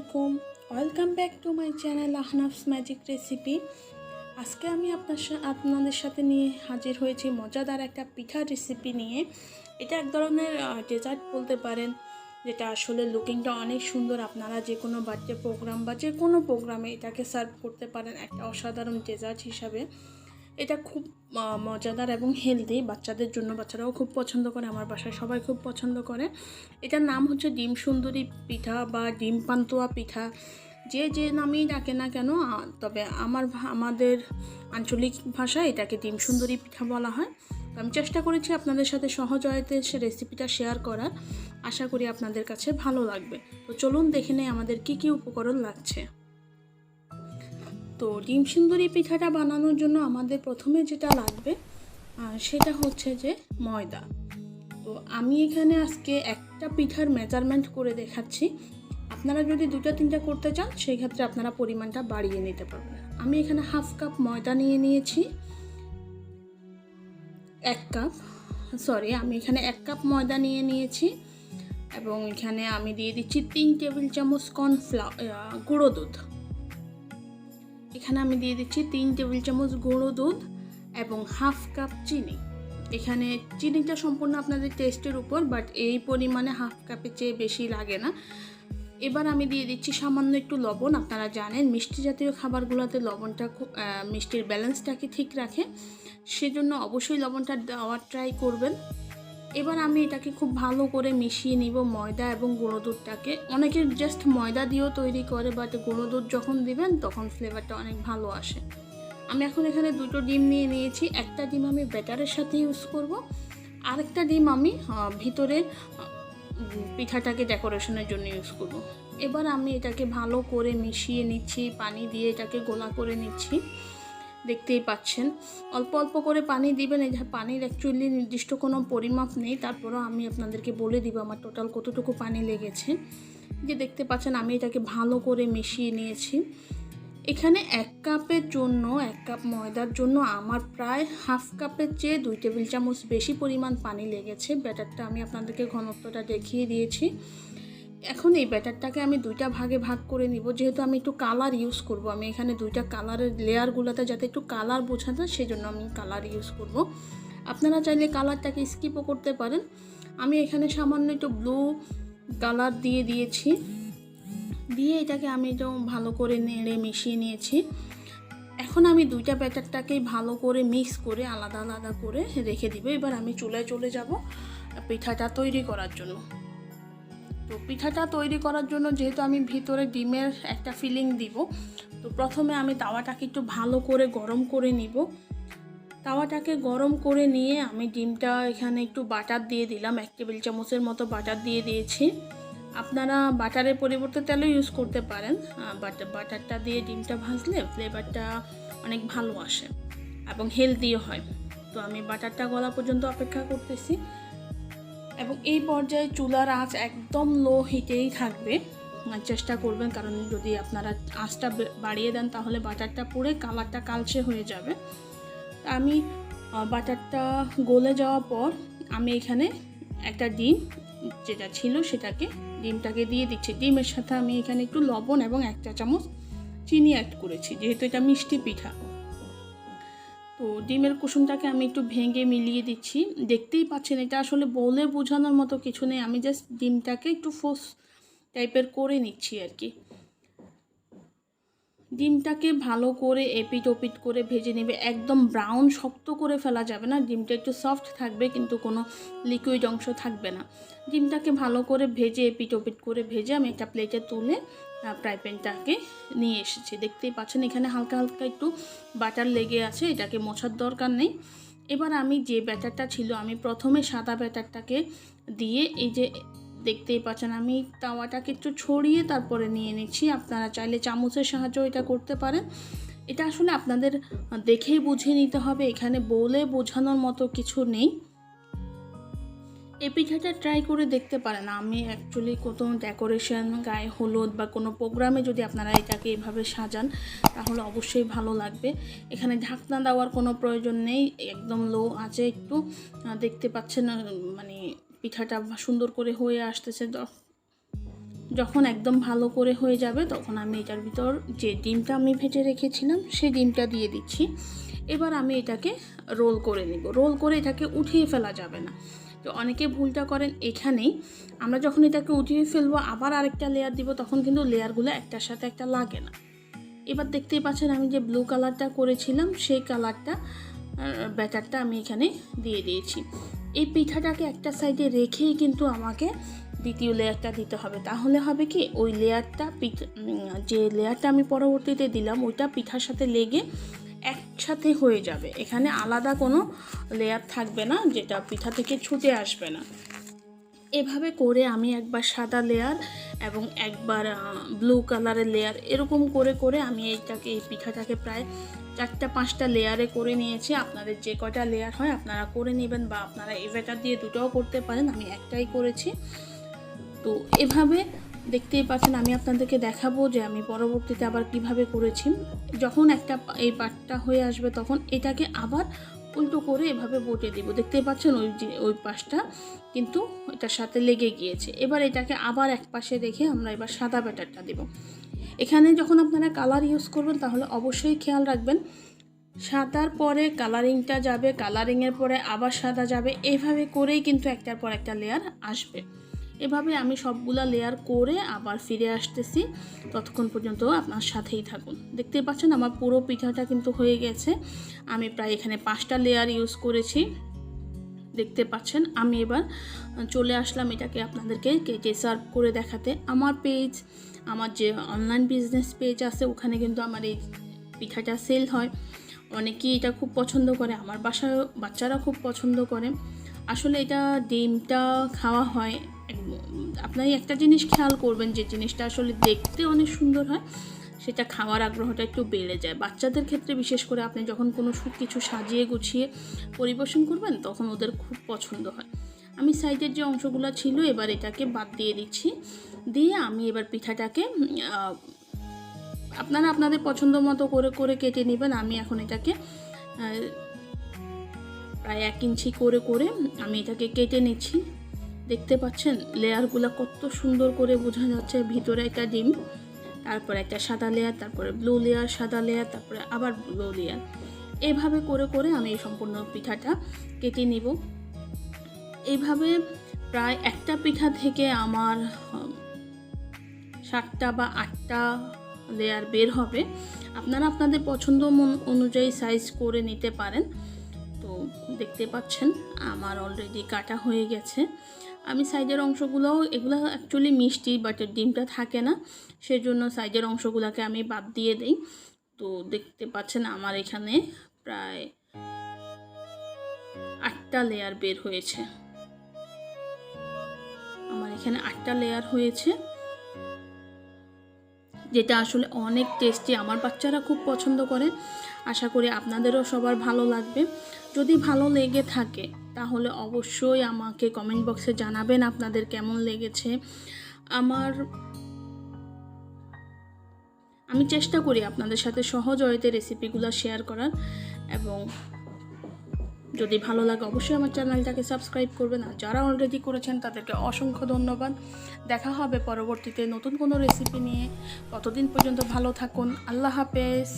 আসসালামু welcome back to my channel Ahnaf's magic recipe. আজকে আমি আপনাদের সাথে নিয়ে হাজির হয়েছি মজাদার একটা পিঠার রেসিপি নিয়ে। এটা এক ধরনের ডেজার্ট বলতে পারেন, যেটা আসলে লুকিংটা অনেক সুন্দর। আপনারা যে কোনো বার্থডে প্রোগ্রাম বা যে কোনো প্রোগ্রামে এটাকে সার্ভ করতে পারেন একটা অসাধারণ ডেজার্ট হিসাবে। এটা খুব মজাদার এবং হেলদি বাচ্চাদের জন্য, বাচ্চারাও খুব পছন্দ করে, আমার বাসায় সবাই খুব পছন্দ করে। এটার নাম হচ্ছে ডিম সুন্দরী পিঠা বা ডিম পান্তুয়া পিঠা, যে নামেই ডাকে না কেন, তবে আমাদের আঞ্চলিক ভাষায় এটাকে ডিম সুন্দরী পিঠা বলা হয়। তো আমি চেষ্টা করেছি আপনাদের সাথে সহজতে সে রেসিপিটা শেয়ার করার। আশা করি আপনাদের কাছে ভালো লাগবে। তো চলুন দেখে নেই আমাদের কি উপকরণ লাগছে। তো ডিম সুন্দরী পিঠাটা বানানোর জন্য আমাদের প্রথমে যেটা লাগবে সেটা হচ্ছে যে ময়দা। তো আমি এখানে আজকে একটা পিঠার মেজারমেন্ট করে দেখাচ্ছি। আপনারা যদি দুটা তিনটা করতে চান সেই ক্ষেত্রে আপনারা পরিমাণটা বাড়িয়ে নিতে পারবেন। আমি এখানে হাফ কাপ ময়দা নিয়ে নিয়েছি, আমি এখানে 1 কাপ ময়দা নিয়ে নিয়েছি এবং এখানে আমি দিয়ে দিচ্ছি 3 টেবিল চামচ গুঁড়ো দুধ। এখানে আমি দিয়ে দিচ্ছি 3 টেবিল চামচ গুঁড়ো দুধ এবং হাফ কাপ চিনি। এখানে চিনিটা সম্পূর্ণ আপনাদের টেস্টের উপর, বাট এই পরিমাণে হাফ কাপের চেয়ে বেশি লাগে না। এবার আমি দিয়ে দিচ্ছি সামান্য একটু লবণ। আপনারা জানেন মিষ্টি জাতীয় খাবারগুলোতে লবণটা খুব মিষ্টির ব্যালেন্সটাকে ঠিক রাখে, সেজন্য অবশ্যই লবণটা দেওয়ার ট্রাই করবেন। এবার আমি এটাকে খুব ভালো করে মিশিয়ে নিব ময়দা এবং গুঁড়ো দুধটাকে। অনেকে জাস্ট ময়দা দিয়েও তৈরি করে, বাট গুঁড়ো দুধ যখন দিবেন তখন ফ্লেভারটা অনেক ভালো আসে। আমি এখন এখানে 2টো ডিম নিয়ে নিয়েছি। একটা ডিম আমি ব্যাটারের সাথে ইউজ করব, আরেকটা ডিম আমি ভিতরে পিঠাটাকে ডেকোরেশনের জন্য ইউজ করব। এবার আমি এটাকে ভালো করে মিশিয়ে নিচ্ছি, পানি দিয়ে এটাকে গোলা করে নিচ্ছি। দেখতেই পাচ্ছেন অল্প অল্প করে পানি দিবেন। এই যে পানির অ্যাকচুয়ালি নির্দিষ্ট কোনো পরিমাপ নেই, তারপরও আমি আপনাদেরকে বলে দিব আমার টোটাল কতটুকু পানি লেগেছে। যে দেখতে পাচ্ছেন আমি এটাকে ভালো করে মিশিয়ে নিয়েছি। এখানে 1 কাপ ময়দার জন্য আমার প্রায় হাফ কাপের চেয়ে 2 টেবিল চামচ বেশি পরিমাণ পানি লেগেছে। ব্যাটারটা আমি আপনাদেরকে ঘনত্বটা দেখিয়ে দিয়েছি। এখন এই ব্যাটারটাকে আমি 2টা ভাগে ভাগ করে নিব। যেহেতু আমি একটু কালার ইউজ করব, আমি এখানে 2টা কালারের লেয়ারগুলোতে যাতে একটু কালার বোঝা যায় সেজন্য আমি কালার ইউজ করব। আপনারা চাইলে কালারটাকে স্কিপও করতে পারেন। আমি এখানে সামান্য একটু ব্লু কালার দিয়ে দিয়েছি। দিয়ে এটাকে আমি একটু ভালো করে নেড়ে মিশিয়ে নিয়েছি। এখন আমি 2টা ব্যাটারটাকেই ভালো করে মিক্স করে আলাদা আলাদা করে রেখে দিব। এবার আমি চুলায় চলে যাব পিঠাটা তৈরি করার জন্য। তো পিঠাটা তৈরি করার জন্য যেহেতু আমি ভিতরে ডিমের একটা ফিলিং দিব, তো প্রথমে আমি তাওয়াটাকে একটু ভালো করে গরম করে নিব। তাওয়াটাকে গরম করে নিয়ে আমি ডিমটা এখানে একটু বাটার দিয়ে দিলাম, 1 টেবিল চামচের মতো বাটার দিয়ে দিয়েছি। আপনারা বাটারের পরিবর্তে তেলও ইউজ করতে পারেন, বাট বাটারটা দিয়ে ডিমটা ভাজলে ফ্লেভারটা অনেক ভালো আসে এবং হেলদিও হয়। তো আমি বাটারটা গলা পর্যন্ত অপেক্ষা করতেছি এবং এই পর্যায়ে চুলার আঁচ একদম লো হিটেই থাকবে, চেষ্টা করবেন, কারণ যদি আপনারা আঁচটা বাড়িয়ে দেন তাহলে বাটারটা পুড়ে কালারটা কালচে হয়ে যাবে। আমি বাটারটা গলে যাওয়ার পর আমি এখানে একটা ডিম যেটা ছিল ডিমটাকে দিয়ে দিচ্ছি। ডিমের সাথে আমি এখানে একটু লবণ এবং 1 চা চামচ চিনি অ্যাড করেছি, যেহেতু এটা মিষ্টি পিঠা। তো ডিমের কুসুমটাকে আমি একটু ভেঙে মিলিয়ে দিচ্ছি। দেখতেই পাচ্ছেন এটা আসলে বলে বোঝানোর মতো কিছু নেই, আমি জাস্ট ডিমটাকে একটু ফোস টাইপের করে নিচ্ছি আর কি। ডিমটাকে ভালো করে এপিট ওপিট করে ভেজে নেবে। একদম ব্রাউন শক্ত করে ফেলা যাবে না, ডিমটা একটু সফট থাকবে কিন্তু কোনো লিকুইড অংশ থাকবে না। ডিমটাকে ভালো করে ভেজে এপিট ওপিট করে ভেজে আমি একটা প্লেটে তুলে ফ্রাই প্যানটাকে নিয়ে এসেছি। দেখতেই পাচ্ছেন এখানে হালকা হালকা একটু বাটার লেগে আছে, এটাকে মোছার দরকার নেই। এবার আমি যে ব্যাটারটা ছিল, আমি প্রথমে সাদা ব্যাটারটাকে দিয়ে এই যে দেখতেই পাচ্ছেন আমি তাওয়াটাকে একটু ছড়িয়ে তারপরে নিয়ে নিচ্ছি। আপনারা চাইলে চামচের সাহায্যে এটা করতে পারেন। এটা আসলে আপনাদের দেখেই বুঝে নিতে হবে, এখানে বলে বোঝানোর মতো কিছু নেই। এই পিঠাটা ট্রাই করে দেখতে পারেন। আমি অ্যাকচুয়ালি কোনো ডেকোরেশন, গায়ে হলুদ বা কোনো প্রোগ্রামে যদি আপনারা এটাকে এভাবে সাজান তাহলে অবশ্যই ভালো লাগবে। এখানে ঢাকনা দেওয়ার কোনো প্রয়োজন নেই, একদম লো আঁচে একটু দেখতে পাচ্ছেন মানে পিঠাটা সুন্দর করে হয়ে আসতেছে। যখন একদম ভালো করে হয়ে যাবে তখন আমি এটার ভিতর যে ডিমটা আমি ভেজে রেখেছিলাম সেই ডিমটা দিয়ে দিচ্ছি। এবার আমি এটাকে রোল করে নেব। রোল করে এটাকে উঠিয়ে ফেলা যাবে না। তো অনেকে ভুলটা করেন এখানেই, আমরা যখন এটাকে উঠিয়ে ফেলবো আবার আরেকটা লেয়ার দিব, তখন কিন্তু লেয়ারগুলো একটার সাথে একটা লাগে না। এবার দেখতেই পাচ্ছেন আমি যে ব্লু কালারটা করেছিলাম সেই কালারটা ব্যাটারটা আমি এখানে দিয়ে দিয়েছি। এই পিঠাটাকে একটা সাইডে রেখেই কিন্তু আমাকে দ্বিতীয় লেয়ারটা দিতে হবে। তাহলে হবে কি, ওই লেয়ারটা যে লেয়ারটা আমি পরবর্তীতে দিলাম ওইটা পিঠার সাথে লেগে একসাথে হয়ে যাবে। এখানে আলাদা কোনো লেয়ার থাকবে না যেটা পিঠা থেকে ছুটে আসবে না। এভাবে করে আমি একবার সাদা লেয়ার এবং একবার ব্লু কালারের লেয়ার এরকম করে করে আমি এই পিঠাটাকে প্রায় 4-5টা লেয়ারে করে নিয়েছি। আপনাদের যে কয়টা লেয়ার হয় আপনারা করে নেবেন, বা আপনারা এভাবে দিয়ে দুটোও করতে পারেন। আমি একটাই করেছি। তো এভাবে দেখতেই পাচ্ছেন, আমি আপনাদেরকে দেখাবো যে আমি পরবর্তীতে আবার কিভাবে করেছি। যখন একটা এই পাটটা হয়ে আসবে তখন এটাকে আবার উল্টো করে এভাবে বটে দিব। দেখতেই পাচ্ছেন ওই পাশটা কিন্তু এটার সাথে লেগে গিয়েছে। এবার এটাকে আবার এক পাশে রেখে আমরা এবার সাদা ব্যাটারটা দেব। এখানে যখন আপনারা কালার ইউজ করবেন তাহলে অবশ্যই খেয়াল রাখবেন সাদার পরে কালারিংটা যাবে, কালারিংয়ের পরে আবার সাদা যাবে। এইভাবে করেই কিন্তু একটার পর একটা লেয়ার আসবে। এভাবে আমি সবগুলা লেয়ার করে আবার ফিরে আসতেছি, ততক্ষণ পর্যন্ত আপনার সাথেই থাকুন। দেখতে পাচ্ছেন আমার পুরো পিঠাটা কিন্তু হয়ে গেছে। আমি প্রায় এখানে 5টা লেয়ার ইউজ করেছি। দেখতে পাচ্ছেন আমি এবার চলে আসলাম এটাকে আপনাদেরকে কেটে সার্ভ করে দেখাতে। আমার পেজ, আমার যে অনলাইন বিজনেস পেজ আছে ওখানে কিন্তু আমার এই পিঠাটা সেল হয়। অনেকেই এটা খুব পছন্দ করে, আমার বাসায় বাচ্চারা খুব পছন্দ করে। আসলে এটা ডিমটা খাওয়া হয়। আপনারা একটা জিনিস খেয়াল করবেন, যে জিনিসটা আসলে দেখতে অনেক সুন্দর হয় সেটা খাওয়ার আগ্রহটা একটু বেড়ে যায়। বাচ্চাদের ক্ষেত্রে বিশেষ করে আপনি যখন কোনো কিছু সাজিয়ে গুছিয়ে পরিবেশন করবেন তখন ওদের খুব পছন্দ হয়। আমি সাইডের যে অংশগুলো ছিল এবার এটাকে বাদ দিয়ে দিচ্ছি। দিয়ে আমি এবার পিঠাটাকে আপনারা আপনাদের পছন্দ মতো করে করে কেটে নেবেন। আমি এখন এটাকে প্রায় 1 ইঞ্চি করে করে আমি এটাকে কেটে নিচ্ছি। দেখতে পাচ্ছেন লেয়ারগুলো কত সুন্দর করে বোঝা যাচ্ছে। ভিতরে একটা ডিম, তারপরে একটা সাদা লেয়ার, তারপরে ব্লু লেয়ার, সাদা লেয়ার, তারপরে আবার ব্লু লেয়ার। এইভাবে করে করে আমি এই সম্পূর্ণ পিঠাটা কেটে নিব। এইভাবে প্রায় একটা পিঠা থেকে আমার 7টা বা 8টা লেয়ার বের হবে। আপনারা আপনাদের পছন্দ অনুযায়ী সাইজ করে নিতে পারেন। তো দেখতে পাচ্ছেন আমার অলরেডি কাটা হয়ে গেছে। আমি সাইডের অংশগুলোও, এগুলো অ্যাকচুয়ালি মিষ্টি বাট ডিমটা থাকে না, সেজন্য সাইডের অংশগুলোকে আমি বাদ দিয়ে দিই। তো দেখতে পাচ্ছেন আমার এখানে প্রায় 8টা লেয়ার বের হয়েছে। আমার এখানে 8টা লেয়ার হয়েছে, যেটা আসলে অনেক টেস্টি। আমার বাচ্চারা খুব পছন্দ করে। আশা করি আপনাদেরও সবার ভালো লাগবে। যদি ভালো লেগে থাকে তাহলে অবশ্যই আমাকে কমেন্ট বক্সে জানাবেন আপনাদের কেমন লেগেছে। আমি চেষ্টা করি আপনাদের সাথে সহজ ওয়েতে রেসিপিগুলো শেয়ার করার, এবং যদি ভালো লাগে অবশ্যই আমার চ্যানেলটাকে সাবস্ক্রাইব করবেন। আর যারা অলরেডি করেছেন তাদেরকে অসংখ্য ধন্যবাদ। দেখা হবে পরবর্তীতে নতুন কোনো রেসিপি নিয়ে। ততদিন পর্যন্ত ভালো থাকুন। আল্লাহ হাফেজ।